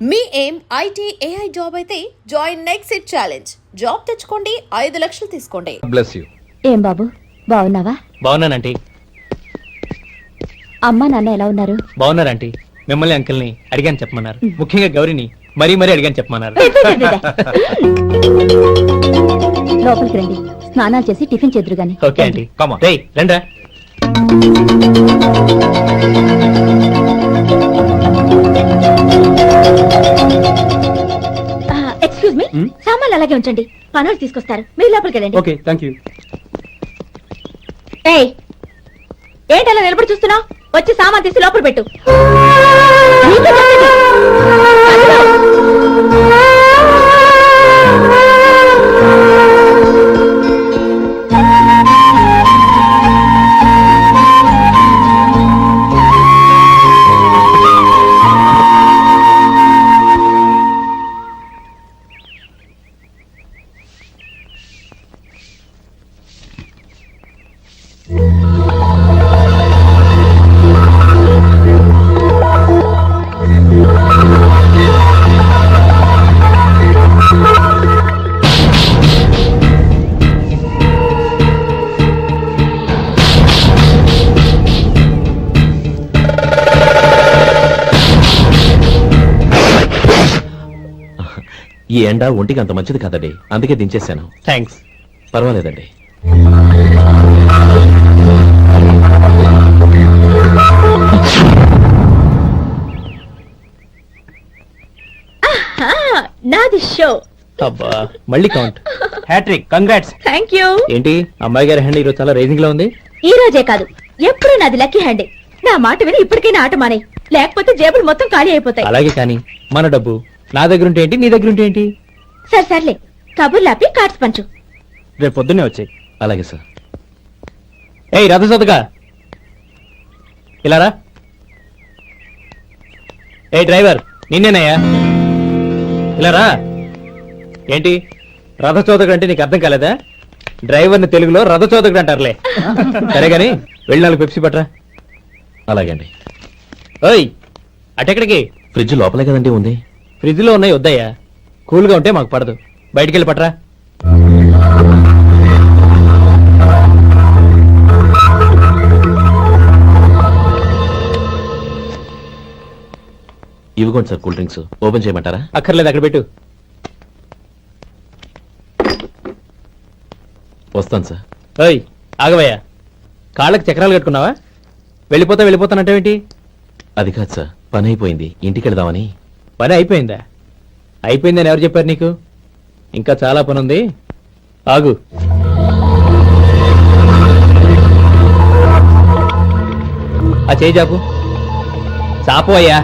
మీ ఏం IT AI job అయితే join next it challenge. Job తెచ్చుకోండి, 5 లక్షలు తీసుకోండి. Bless you. ఏం బాబు బాగున్నావా? బాగున్నానంటీ. అమ్మా నాన్న ఎలా ఉన్నారు? బాగున్నారంటీ. మిమ్మల్ని అంకుల్ని అడిగాను చెప్పమన్నారు. ముఖ్యంగా గౌరిని మరీ అడిగాను చెప్పమన్నారు. లోపలికి రండి, స్నానాలు చేసి టిఫిన్ చేదురు గాని. Okay aunty. రేయ్ రండ్రా. ఎక్స్క్యూజ్ మీ, సామాన్లు అలాగే ఉంచండి, పనులు తీసుకొస్తారు. మీరు లోపలికి వెళ్ళండి. Okay, thank you. ఏయ్, ఏంటి అలా నిలబడి చూస్తున్నావు? వచ్చి సామాన్ తీసి లోపల పెట్టు. నీకే చెప్పేది. అదిగో. ఈ ఎండ ఒంటికి అంత మంచిది కాదండి, అందుకే దించేశాను. థ్యాంక్స్. పర్వాలేదండి. నాది షో. అబ్బా, మళ్ళీ count. Hat trick. Congrats. Thank you. ఏంటి అమ్మాయి గారి హ్యాండ్ ఈరోజు చాలా రైజింగ్ లో ఉంది? ఈ రోజే కాదు, ఎప్పుడు నాది లక్కీ హ్యాండే. నా మాట విని ఇప్పటికైనా ఆట మానే, లేకపోతే జేబులు మొత్తం ఖాళీ అయిపోతాయి. అలాగే కానీ మన డబ్బు నా దగ్గర ఉంటే ఏంటి, నీ దగ్గర ఉంటే ఏంటి? సరే సర్లే, కబుర్లు ఆపి కార్డ్స్ పంచు. రేపు పొద్దున్నే వచ్చాయి. అలాగే సార్. ఏయ్ రథసోదగా, ఇలా రా. ఏ డ్రైవర్, నిన్నేనయ్యా, ఇలా రా. ఏంటి రథచోదకుడు అంటే నీకు అర్థం కాలేదా? డ్రైవర్ని తెలుగులో రథచోదకుడు అంటారులే. సరే గాని వెళ్ళి 4 పెప్సీ పట్రా. అలాగే అండి. ఓయ్, అటెక్కడికి? ఫ్రిడ్జ్ లోపలే కదండి ఉంది. ఫ్రిడ్జ్ లో ఉన్నాయి, వద్దయ్యా. కూల్గా ఉంటే మాకు పడదు. బయటికెళ్ళి పట్రా. ఇవ్వకోండి సార్, కూల్ డ్రింక్స్ ఓపెన్ చేయమంటారా? అక్కర్లేదు, అక్కడ పెట్టు. వస్తాను సార్. ఓయ్ ఆగవయ్యా, కాళ్ళకి చక్రాలు కట్టుకున్నావా? వెళ్ళిపోతానంటావేంటి? అది కాదు సార్, పని అయిపోయింది, ఇంటికి వెళదామని. పని అయిపోయిందా? అయిపోయిందని ఎవరు చెప్పారు నీకు? ఇంకా చాలా పని ఉంది, ఆగు. ఆ చేయి చాపు. చాపు అయ్యా.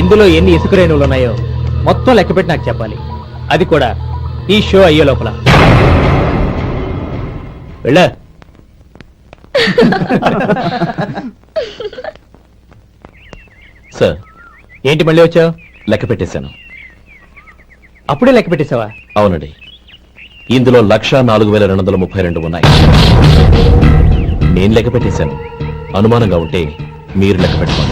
ఇందులో ఎన్ని ఇసుక రేణువులు ఉన్నాయో మొత్తం లెక్కపెట్టి నాకు చెప్పాలి. అది కూడా ఈ షో అయ్యే లోపల. వెళ్ళా. సార్, ఏంటి మళ్ళీ వచ్చావు? లెక్క పెట్టేశాను. అప్పుడే లెక్క పెట్టేశావా? అవునండి, ఇందులో 1,04,232 ఉన్నాయి. నేను లెక్క పెట్టేశాను. అనుమానంగా ఉంటే మీరు లెక్క పెట్టుకోండి.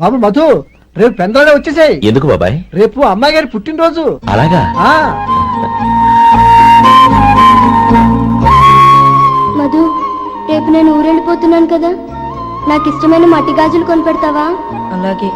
బాబు మధు, రేపు పెందలాడే వచ్చేసాయి. ఎందుకు బాబాయ్? రేపు అమ్మాయి గారి పుట్టినరోజు. అలాగా? మధు, రేపు నేను ఊరెళ్ళిపోతున్నాను కదా, నాకు ఇష్టమైన మట్టి గాజులు కొనిపెడతావా? అలాగే.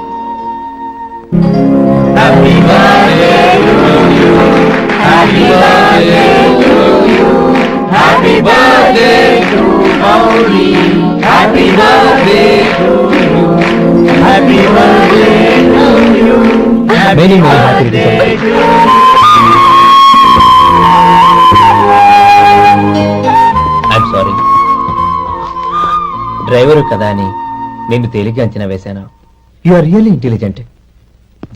I'm sorry. డ్రైవరు కదా అని నిన్ను తేలిగ్గా అంచనా వేశాను. You are really intelligent.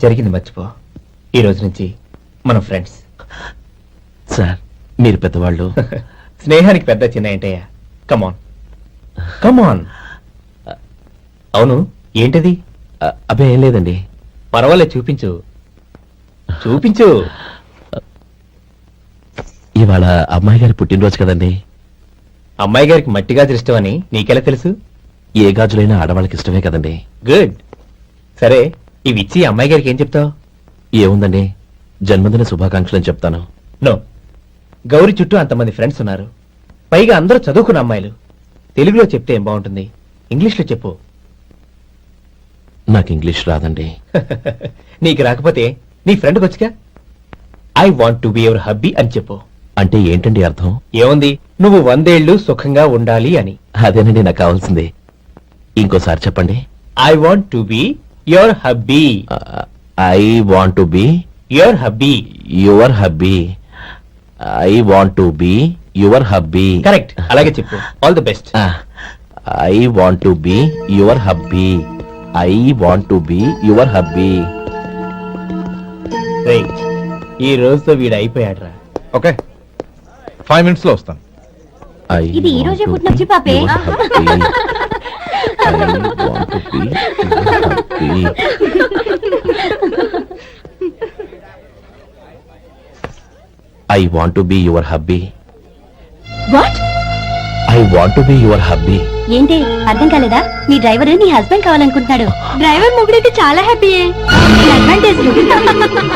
జరిగింది మర్చిపో. ఈ రోజు నుంచి మనం ఫ్రెండ్స్. సార్, మీరు పెద్దవాళ్ళు. స్నేహానికి పెద్ద చిన్న ఏంటయ్యా? కమాన్ కమాన్. అవును, ఏంటిది? అబ్బే ఏం లేదండి. పర్వాలేదు, చూపించు చూపించు. ఇవాళ అమ్మాయి గారి పుట్టినరోజు కదండి. అమ్మాయి గారికి మట్టి గాజులు ఇష్టమని నీకెలా తెలుసు? ఏ గాజులైనా ఆడవాళ్ళకి ఇష్టమే కదండి. గుడ్. సరే, ఇవి ఇచ్చి అమ్మాయి గారికి ఏం చెప్తావు? ఏముందండి, జన్మదిన శుభాకాంక్షలు అని చెప్తాను. నో, గౌరీ చుట్టూ అంతమంది ఫ్రెండ్స్ ఉన్నారు, పైగా అందరూ చదువుకున్న అమ్మాయిలు. తెలుగులో చెప్తే ఏం బాగుంటుంది, ఇంగ్లీష్లో చెప్పు. నాకు ఇంగ్లీష్ రాదండి. నీకు రాకపోతే నీ ఫ్రెండ్కి వచ్చిగా I want to be your hubby అని చెప్పు. అంటే ఏంటండి అర్థం? ఏముంది, నువ్వు 100 ఏళ్ళు సుఖంగా ఉండాలి అని. అదేనండి నాకు కావాల్సింది. ఇంకోసారి చెప్పండి. I want to be your hubby. I want to be your hubby. Your hubby. I want to be your hubby. Correct, అలాగే చెప్పు. All the best. I want to be your hubby. I want to be your hubby. ఈ రోజుతో వీడు అయిపోయాడ్రా. Okay, 5 minutes లో వస్తాను. ఇది ఈ రోజే పుట్టిన వచ్చి పాపే. I want to be your hubby. What? I want to be your hubby. ఏంటి అర్థం కాలేదా? నీ డ్రైవర్ నీ హస్బెండ్ కావాలనుకుంటున్నాడు. డ్రైవర్ మొగుడైతే చాలా హ్యాపీయే. అడ్వాంటేజ్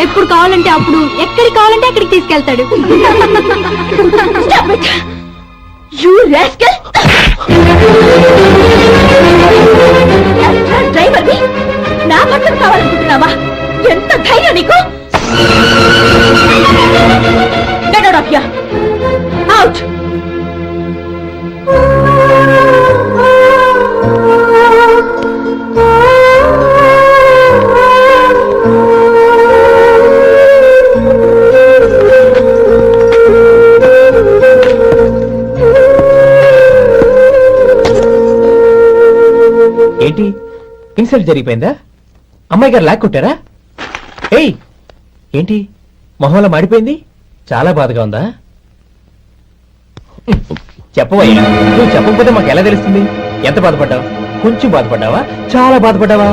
ఎప్పుడు కావాలంటే అప్పుడు, ఎక్కడికి కావాలంటే అక్కడికి తీసుకెళ్తాడు. You rascal! డ్రైవర్ ని నా భర్తను కావాలనుకుంటున్నావా? ఎంత ధైర్యం నీకు! Get out of here! Out! ఏంటి, ఇన్సల్ట్ జరిగిపోయిందా? అమ్మాయి గారు లాక్ కొట్టారా? ఏయ్, ఏంటి మొహంలో మాడిపోయింది? చాలా బాధగా ఉందా? చెప్పవయ్యా, నువ్వు చెప్పకపోతే మాకు ఎలా తెలుస్తుంది? ఎంత బాధపడ్డావు? కొంచెం బాధపడ్డావా, చాలా బాధపడ్డావా?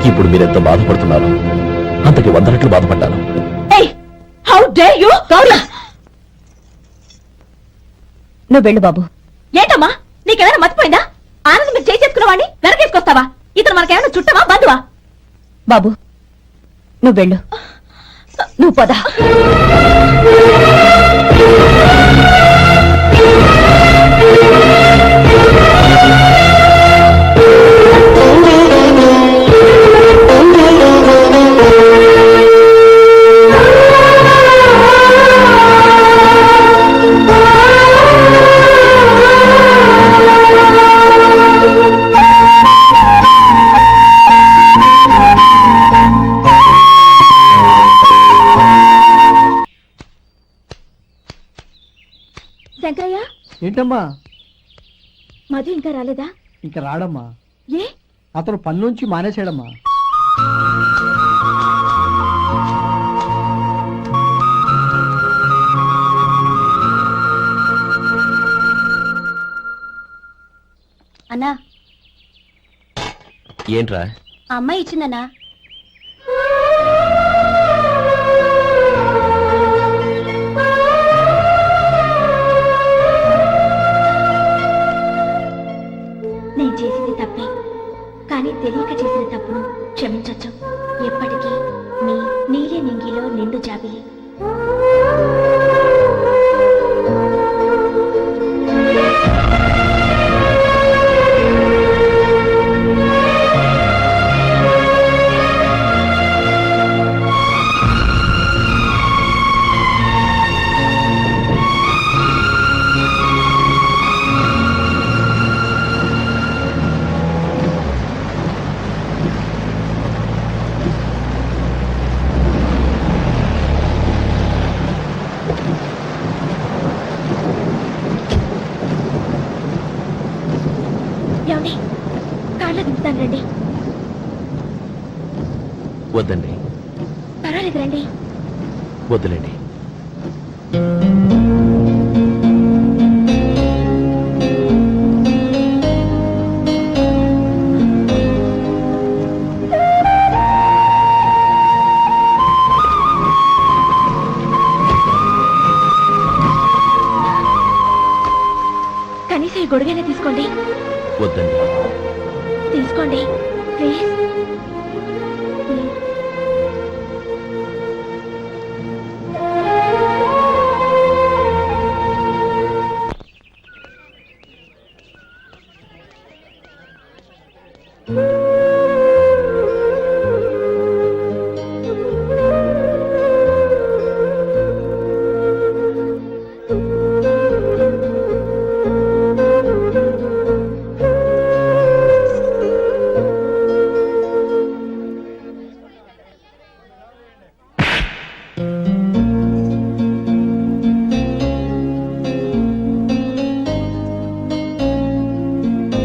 ఇప్పుడు మీరెంత బాధపడుతున్నారు, అంతకి 100 రెట్లు బాధపడ్డాను. How dare you! నువ్వు వెళ్ళు బాబు. ఏంటమ్మా, నీకేమైనా మర్చిపోయిందా? ఆనందం మీరు చేసుకున్నవాడిని వెనకేసుకొస్తావా? ఇతను మనకేమైనా చుట్టమా, బంధువా? బాబు నువ్వు వెళ్ళు, నువ్వు పద. శంకరయ్య, ఏంటమ్మా? మధు ఇంకా రాలేదా? ఇంకా రాడమ్మా. ఏ? అతను పని నుంచి మానేసాడమ్మా. అన్నా, ఏంట్రా? ఆ అమ్మాయి ఇచ్చిందన్నా. నేను చేసింది తప్పే, కానీ తెలియక చేసిన తప్పును క్షమించొచ్చు. ఎప్పటికీ మీ నీలి నింగిలో నిండు జాబిలి. ఏమండి, కార్లో దింపుతాను రండి. వద్దండి, పర్వాలేదు రండి. వద్దులేండి. గొడుగైనా తీసుకోండి. వద్దండి. తీసుకోండి ప్లీజ్.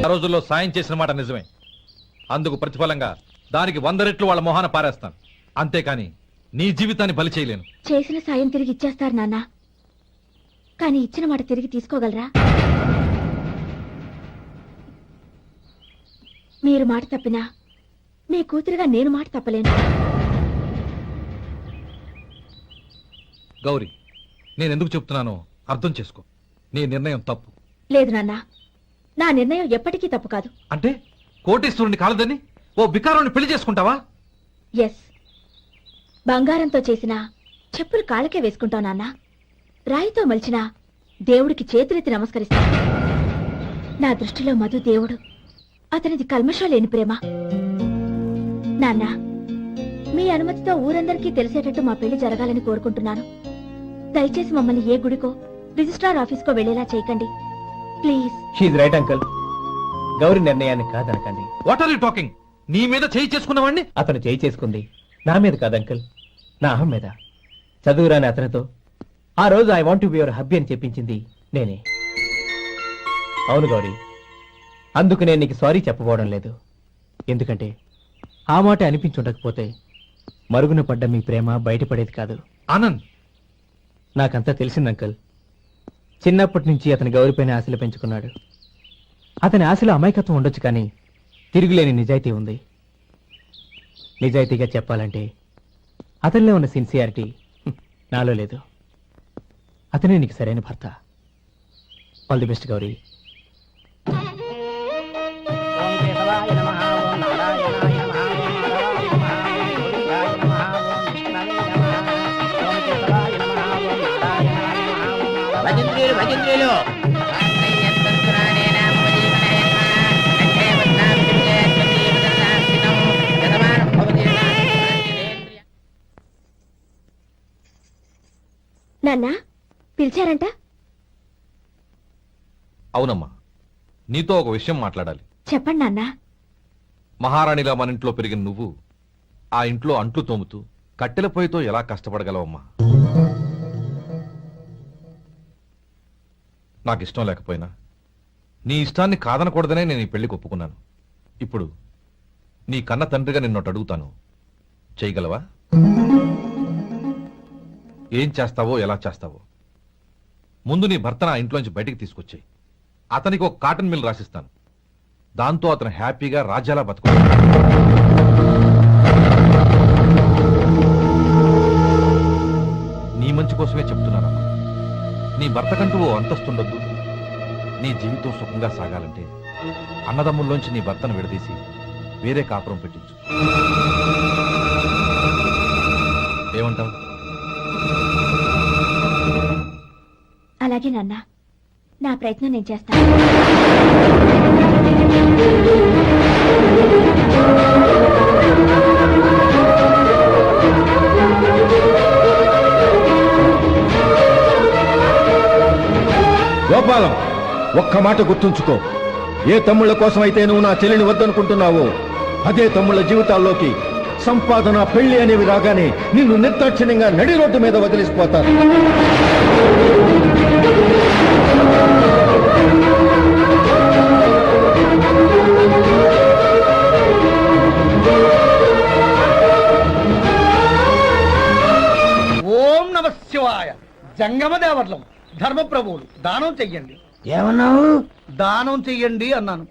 ఆ రోజుల్లో సాయం చేసిన మాట నిజమే. అందుకు ప్రతిఫలంగా దానికి 100 రెట్లు వాళ్ళ మొహాన పారేస్తాను. అంతేకాని నీ జీవితాన్ని బలి చేయలేను. చేసిన సాయం తిరిగి ఇచ్చేస్తారు నాన్న, కానీ ఇచ్చిన మాట తిరిగి తీసుకోగలరా? మీరు మాట తప్పినా మీ కూతురుగా నేను మాట తప్పలేను. గౌరీ, నేను ఎందుకు చెప్తున్నానో అర్థం చేసుకో. నీ నిర్ణయం తప్పు. లేదు నాన్న, నా నిర్ణయం ఎప్పటికీ తప్పు కాదు. అంటే కోటేశ్వరుని కాలదని ఓ బికారుని పెళ్లి చేసుకుంటావా? ఎస్, బంగారంతో చేసిన చెప్పులు కాళ్ళకే వేసుకుంటావు నాన్న. రాయితో మలిచిన దేవుడికి చేతులెత్తి నమస్కరిస్తా. నా దృష్టిలో మధు దేవుడు, అతనిది కల్మషం లేని ప్రేమ. నాన్న, మీ అనుమతితో ఊరందరికీ తెలిసేటట్టు మా పెళ్లి జరగాలని కోరుకుంటున్నాను. దయచేసి మమ్మల్ని ఏ గుడికో రిజిస్ట్రార్ ఆఫీస్కో వెళ్లేలా చేయకండి please. She's right uncle. Gauri నిర్ణయాన్ని కాదనకండి. What are you talking? నీ మీద చేయి చేసుకున్నవాడిని అతను చేయి చేసుకుంది నా మీద కాదు అంకుల్, నా అహం మీద. చదువురాని అతనితో ఆ రోజు I want to be your hubby అని చెప్పించింది నేనే. అవును గౌరీ, అందుకు నేను నీకు సారీ చెప్పబోవడం లేదు. ఎందుకంటే ఆ మాట అనిపించుండకపోతే మరుగున పడ్డ మీ ప్రేమ బయటపడేది కాదు. ఆనంద్, నాకంతా తెలిసింది అంకుల్. చిన్నప్పటి నుంచి అతని గౌరిపైన ఆశలు పెంచుకున్నాడు. అతని ఆశలో అమాయకత్వం ఉండొచ్చు, కానీ తిరుగులేని నిజాయితీ ఉంది. నిజాయితీగా చెప్పాలంటే అతనిలో ఉన్న సిన్సియారిటీ నాలో లేదు. అతనే నీకు సరైన భర్త. All the best Gauri. నాన్న పిలిచారంట? అవునమ్మా, నీతో ఒక విషయం మాట్లాడాలి. చెప్పండి నాన్న. మహారాణిలా మన ఇంట్లో పెరిగిన నువ్వు ఆ ఇంట్లో అంట్లు తోముతూ కట్టెల పొయ్యితో ఎలా కష్టపడగలవమ్మా? నాకు ఇష్టం లేకపోయినా నీ ఇష్టాన్ని కాదనకూడదనే నేను ఈ పెళ్లికి ఒప్పుకున్నాను. ఇప్పుడు నీ కన్న తండ్రిగా నిన్నొకటి అడుగుతాను, చేయగలవా? ఏం చేస్తావో, ఎలా చేస్తావో ముందు నీ భర్తను ఆ ఇంట్లోంచి బయటికి తీసుకొచ్చాయి. అతనికి ఒక కాటన్ మిల్ రాసిస్తాను. దాంతో అతను హ్యాపీగా రాజ్యాలా బతుకుతాడు. నీ మంచి కోసమే చెప్తున్నానమ్మా. నీ భర్తకంటూ ఓ అంతస్తుండొద్దు. నీ జీవితం సుఖంగా సాగాలంటే అన్నదమ్ముల్లోంచి నీ భర్తను విడదీసి వేరే కాపురం పెట్టించు. ఏమంటావు? అలాగే నాన్న, నా ప్రయత్నం నేను చేస్తాను. గోపాలం, ఒక్క మాట గుర్తుంచుకో. ఏ తమ్ముళ్ళ కోసమైతే నువ్వు నా చెల్లిని వద్దనుకుంటున్నావో అదే తమ్ముళ్ళ జీవితాల్లోకి సంపాదన, పెళ్లి అనేవి రాగానే నిన్ను నిర్దాక్షిణ్యంగా నడి రోడ్డు మీద వదిలిసిపోతారు. ఓం నమ శివాయ. జంగమదేవర్లం, ధర్మప్రభువులు, దానం చెయ్యండి. ఏమన్నావు? దానం చెయ్యండి అన్నాను.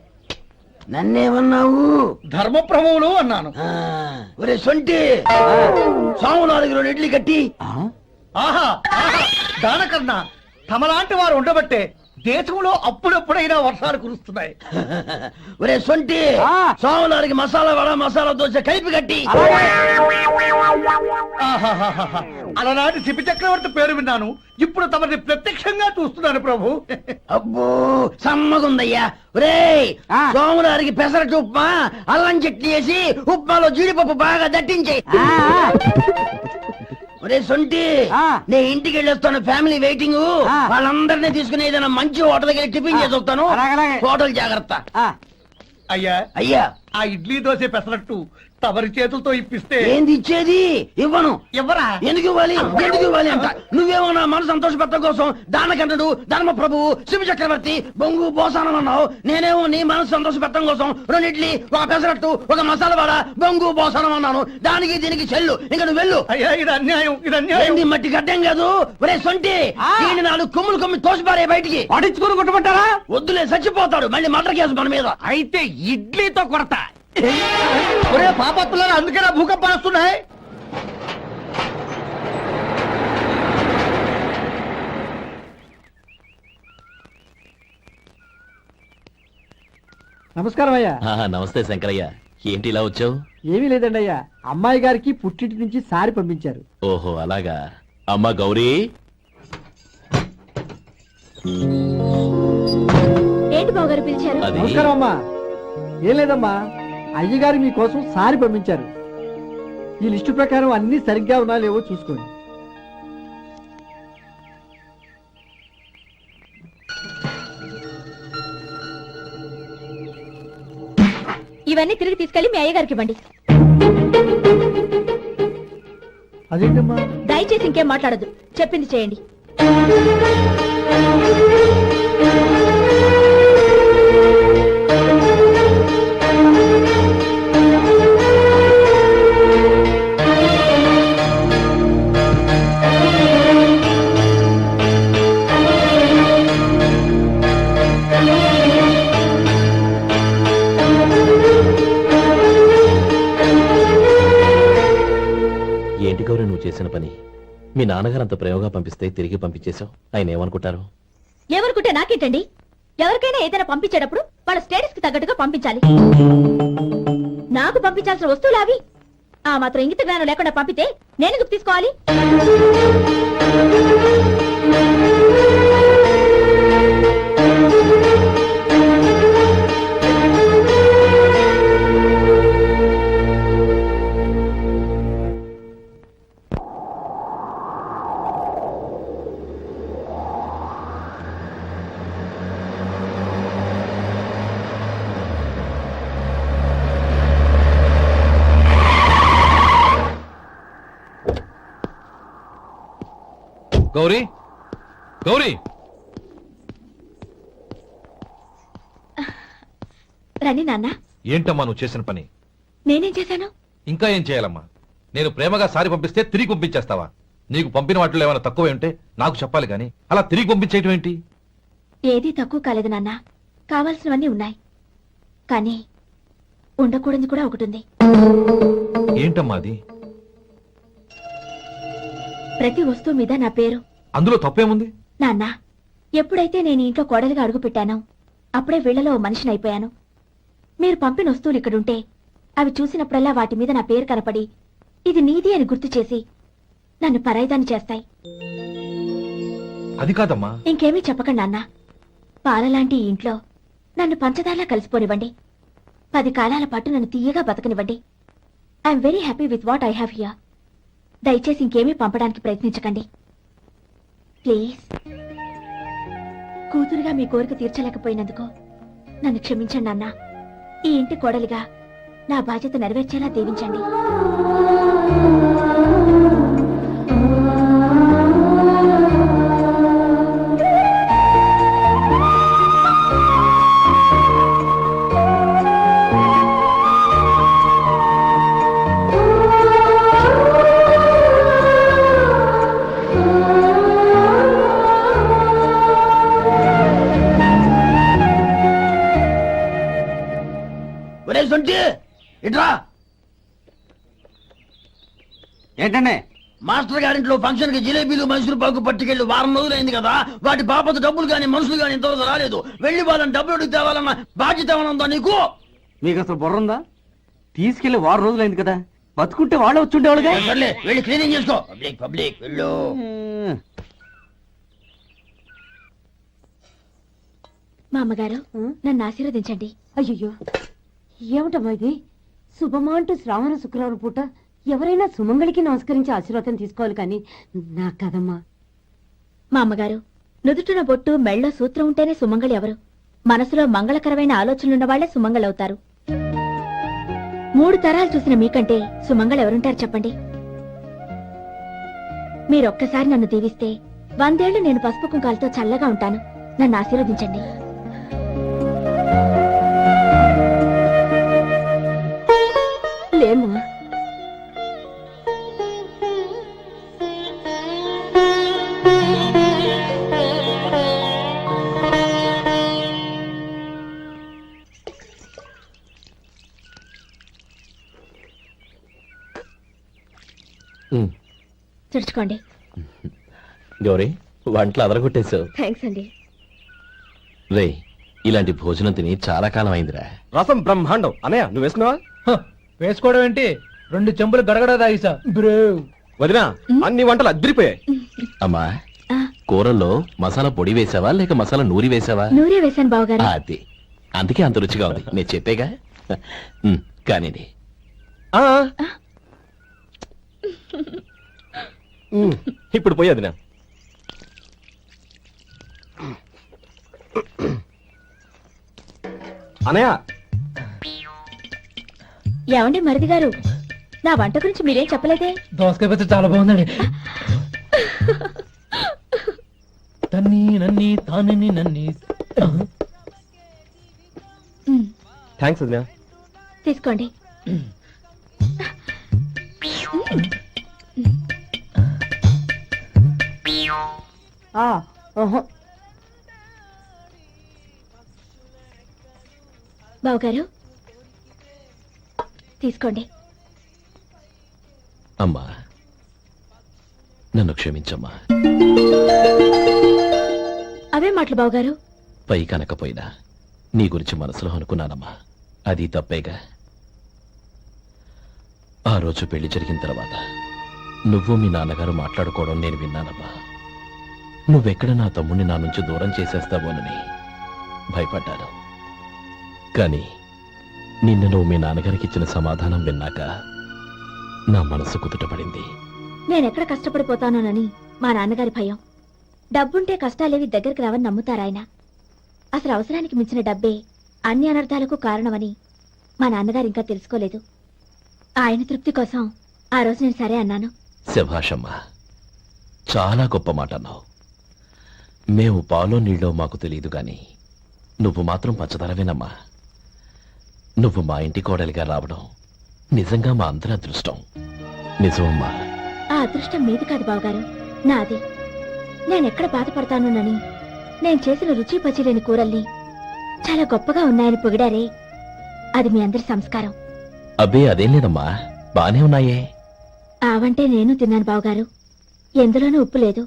నన్నేమన్నావు? ధర్మప్రభువులు అన్నాను. ఒరే సొంటి, సాము 4 ఇడ్లీ కట్టి. ఆహా ఆహా, దానకన్నా తమలాంటి వారు ఉండబట్టే దేశంలో అప్పుడప్పుడైనా వర్షాలు కురుస్తున్నాయి. ఒరే సొంటి సోమవారికి మసాలా వడ మసాలా దోశ కలిపి కట్టి. ఆహాహాహా. అలనాటి శిపి చక్రవర్తి పేరు విన్నాను, ఇప్పుడు తమని ప్రత్యక్షంగా చూస్తున్నాను ప్రభు. అబ్బో సమ్మగుందయ్యా. ఒరే సోమవారికి పెసరట్టు ఉప్మా అల్లం చట్నీ వేసి ఉప్మాలో జీడిపప్పు బాగా దట్టించే. ఒరే సొంటి నే ఇంటికి వెళ్ళొస్తాను, ఫ్యామిలీ వెయిటింగ్. వాళ్ళందరినీ తీసుకుని ఏదైనా మంచి హోటల్కి వెళ్ళి టిఫిన్ చేసి వస్తాను. హోటల్ జాగ్రత్త. అయ్యా అయ్యా ఆ ఇడ్లీ దోశ పెసరట్టు తమరి చేతులతో ఇప్పిస్తే. ఏంది ఇచ్చేది? ఇవ్వను. ఎవరా? ఎందుకు ఇవ్వాలి అంట. నువ్వేమో నా మనసు సంతోషపెట్టడం కోసం దానకంటుడు ధర్మ ప్రభువు శివ చక్రవర్తి బొంగు బోసానం అన్నావు. నేనేమో నీ మనసు సంతోషపెట్టడం కోసం 2 ఇడ్లీ ఒక పెసరట్టు ఒక మసాలా వడ బొంగు బోసానం అన్నాను. దానికి దీనికి చెల్లు. ఇంకా నువ్వు వెళ్ళు. అయ్యా ఇది అన్యాయం, ఇది అన్యాయం. ఏంది మట్టి గడ్డం కాదు. ఒరే సొంటి దీన్ని 4 కొమ్ములు తోసిపారే బయటికి. పడించుకుని కొట్టమంటారా? వద్దులే చచ్చిపోతాడు మళ్ళీ మర్డర్ కేసు మన మీద. అయితే ఇడ్లీతో కొడతా. ఒరే పాపత్తులారా, అందుకేనా భూకంపాలు వస్తున్నాయి? నమస్కారం అయ్యా. నమస్తే శంకరయ్య, ఏంటి ఇలా వచ్చావు? ఏమీ లేదండి అయ్యా, అమ్మాయి గారికి పుట్టింటి నుంచి సారి పంపించారు. ఓహో అలాగా. అమ్మా గౌరీ, ఏంటి బావగారు పిలిచారు? అది నమస్కారం అమ్మా. ఏం లేదమ్మా, అయ్యగారు మీకోసం సారి పంపించారు. ఈ లిస్టు ప్రకారం అన్ని సరిగ్గా ఉన్నా లేవో చూసుకోండి. ఇవన్నీ తిరిగి తీసుకెళ్లి మీ అయ్యగారికి ఇవ్వండి. అదేంటమ్మా? దయచేసి ఇంకేం మాట్లాడద్దు, చెప్పింది చేయండి. ఏంటి గౌరీ నువ్వు చేసిన పని? మీ నాన్నగారు అంత ప్రేమగా పంపిస్తే తిరిగి పంపించేశావు. ఆయన ఏమనుకుంటారు? ఎవరుకుంటే నాకేంటండి? ఎవరికైనా ఏదైనా పంపించేటప్పుడు వాళ్ళ స్టేటస్ కి తగ్గట్టుగా పంపించాలి. నాకు పంపించాల్సిన వస్తువులు అవి. ఆ మాత్రం ఇంగిత జ్ఞానం లేకుండా పంపితే నేను ఎందుకు తీసుకోవాలి? గౌరీ గౌరీ రండి నాన్న. ఏంటమ్మా నువ్వు చేసిన పని? నేనేం చేశాను? ఇంకా ఏం చేయాలమ్మా? నేను ప్రేమగా సారి పంపిస్తే తిరిగి పంపించేస్తావా? నీకు పంపిన వాటిలో ఏమైనా తక్కువ ఉంటే నాకు చెప్పాలి కానీ అలా తిరిగి పంపించేయటం ఏంటి? ఏదీ తక్కువ కాలేదు నాన్న, కావాల్సినవన్నీ ఉన్నాయి. కానీ ఉండకూడదు కూడా ఒకటి ఉంది. ఏంటమ్మా అది? ప్రతి వస్తువు మీద నా పేరు. అందులో తప్పేముంది? నాన్న, ఎప్పుడైతే నేను ఇంట్లో కోడలిగా అడుగు పెట్టానో అప్పుడే వీళ్లలో ఓ మనిషిని అయిపోయాను. మీరు పంపిన వస్తువులు ఇక్కడుంటే అవి చూసినప్పుడల్లా వాటి మీద నా పేరు కనపడి ఇది నీది అని గుర్తు చేసి నన్ను పరాయిదాన్ని చేస్తాయి. అది కాదమ్మా. ఇంకేమీ చెప్పకండి నాన్న. పాలలాంటి ఈ ఇంట్లో నన్ను పంచదారలా కలిసిపోనివ్వండి. 10 కాలాల పాటు నన్ను తీయగా బతకనివ్వండి. I'm very happy with what I have here. దయచేసి ఇంకేమీ పంపడానికి ప్రయత్నించకండి ప్లీజ్. కూతురుగా మీ కోరిక తీర్చలేకపోయినందుకు నన్ను క్షమించండి నాన్న. ఈ ఇంటి కోడలిగా నా బాధ్యత నెరవేర్చేలా దీవించండి. ఇట్రా. ఏంటండి మాస్టర్ గారింట్లో ఫంక్షన్ కి జిలేబీలు మైసూరు పాకు పట్టుకెళ్ళి వారం రోజులైంది కదా, వాటి బాపత డబ్బులు కానీ మనుషులు కానీ ఇంతవరకు రాలేదు. వెళ్ళి వాళ్ళని డబ్బులు అడిగి తేవాలన్న బాధ్యత ఏమైనా ఉందా నీకు? మీకు అసలు బుర్ర ఉందా? తీసుకెళ్లి 6 రోజులైంది కదా, బతుకుంటే వాళ్ళే వచ్చుండేవాళ్ళుగా. సర్లే వెళ్ళి క్లీనింగ్ చేసుకో. పబ్లిక్ పబ్లిక్ వెళ్ళు. మా అమ్మగారు నన్ను ఆశీర్వదించండి. అయ్యో ఏమిటమ్మా ఇది? శుభమా అంటూ శ్రావణ శుక్రవారం పూట ఎవరైనా సుమంగళికి నమస్కరించి ఆశీర్వాదం తీసుకోవాలి కానీ నా కదమ్మా. మా అమ్మగారు నుదుటిన బొట్టు మెళ్ళో సూత్రం ఉంటేనే సుమంగళి ఎవరు? మనసులో మంగళకరమైన ఆలోచనలున్న వాళ్లే సుమంగళవుతారు. 3 తరాలు చూసిన మీకంటే సుమంగళ ఎవరుంటారు చెప్పండి? మీరొక్కసారి నన్ను దీవిస్తే 100 ఏళ్లు నేను పసుపు కుంకాలతో చల్లగా ఉంటాను. నన్ను ఆశీర్వదించండి. లేమ్మా, తుడుచుకోండి. గౌరీ వంటలు అదరగొట్టేశావు. థ్యాంక్స్ అండి. రే ఇలాంటి భోజనం తిని చాలా కాలం అయిందిరా. రసం బ్రహ్మాండం. అనయ్య నువ్వు వేసినావా? వేసుకోవడం ఏంటి, 2 చెంబులు గడగడ తాగిసా బ్రో. వదినా అన్ని వంటలు అద్దరిపోయాయి. అమ్మా కూరల్లో మసాలా పొడి వేసావా లేక మసాలా నూరి వేసావా? నూరే వేశాను బావగారు. అది అందుకే అంత రుచిగా ఉంది. నేను చెప్పేగా. కానిది ఇప్పుడు పోయి వదినా. అనయ్య ఏమండి మరిది గారు, నా వంట గురించి మీరేం చెప్పలేదే? దోసకాయ పచ్చడి చాలా బాగుందండి. తన్ని నన్ని తానని నన్ని. థ్యాంక్స్ వదినా. తీసుకోండి. బావగారు తీసుకోండి. అమ్మా నన్ను క్షమించమ్మా. అవే మాటలు బావగారు. పై కనకపోయినా నీ గురించి మనసులో అనుకున్నానమ్మా. అది తప్పేగా. ఆ రోజు పెళ్లి జరిగిన తర్వాత నువ్వు మీ నాన్నగారు మాట్లాడుకోవడం నేను విన్నానమ్మా. నువ్వెక్కడ నా తమ్ముడిని నా నుంచి దూరం చేసేస్తావోనని భయపడ్డాను. కానీ నిన్న నువ్వు మీ నాన్నగారికి ఇచ్చిన సమాధానం విన్నాక నా మనసు కుదుటపడింది. నేనెక్కడ కష్టపడిపోతానోనని మా నాన్నగారి భయం. డబ్బుంటే కష్టాలేవి దగ్గరికి రావని నమ్ముతారాయన. అసలు అవసరానికి మించిన డబ్బే అన్ని అనర్థాలకు కారణమని మా నాన్నగారు ఇంకా తెలుసుకోలేదు. ఆయన తృప్తి కోసం ఆ రోజు నేను సరే అన్నాను. శభాషమ్మా, చాలా గొప్ప మాట అన్నావు. మేము పాలో నీళ్ళో మాకు తెలియదు గాని నువ్వు మాత్రం పచ్చదరవేనమ్మా. నువ్వు మా ఇంటి కోడలిగా రావడం నిజంగా మా అందరి అదృష్టం. నిజమమ్మా. ఆ అదృష్టం మీది కాదు బావగారు, నాది. నేనెక్కడ బాధపడతానోనని నేను చేసిన రుచి పచిలేని కూరల్ని చాలా గొప్పగా ఉన్నాయని పొగిడారే, అది మీ అందరి సంస్కారం. అబ్బే అదేం లేదమ్మా, బానే ఉన్నాయే. ఆవంటే నేను తిన్నాను బావగారు. ఎందులోనూ ఉప్పు లేదు.